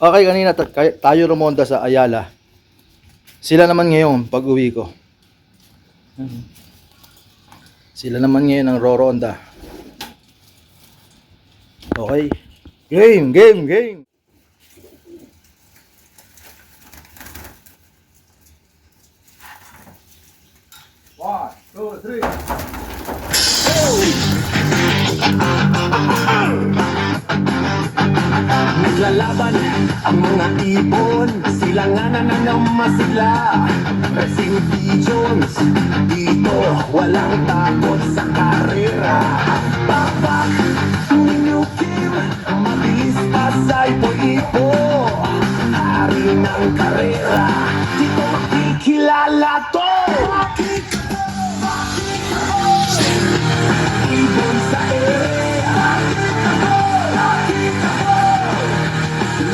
Okay, kanina tayo rumonda sa Ayala. Sila naman ngayon pag uwi ko. Sila naman ngayon ang roronda. Okay. Game. 1, 2, 3. Naglalaban ang mga ibon, sila nga nananamasigla. Racing pigeons, dito walang takot sa karera. Bakbak, ninyukim, mabilis asay po-ipo. Hari ng karera, dito makikilala to. Ibon sa ere,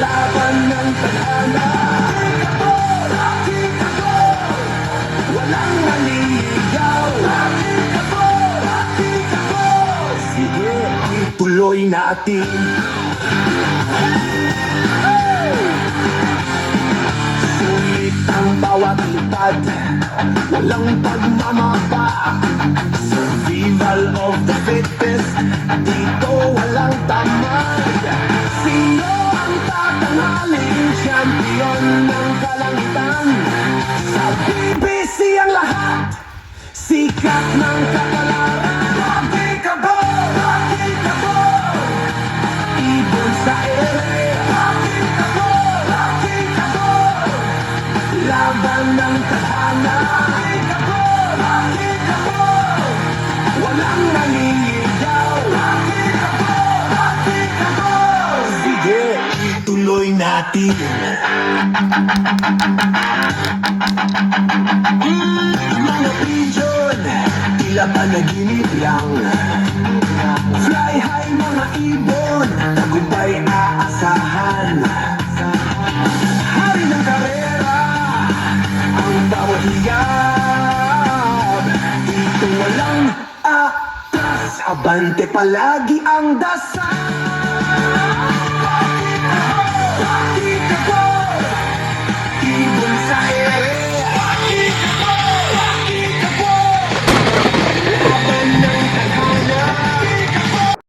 laban ng tadhana. Walang maliligaw. Sige, ituloy natin. Sulit ang bawat lipad, walang pagmamapa. Survival of the fittest, dito walang tamad. Sino ang tatanghaling champion ng kalangitan? Sa BBC ang lahat, sikat ng kapalaran. Rocky Cabo, ibon sa ere. Rocky Cabo, laban ng tadhana. Rocky Cabo, walang nangingigaw. Rocky Cabo, sige, ituloy natin. Mga pigeon, tila panaginip lang. Fly high mga ibon, tagumpay aasahan. Hari ng karera, ang bawat hiyab. Dito walang atras, abante palagi ang dasal.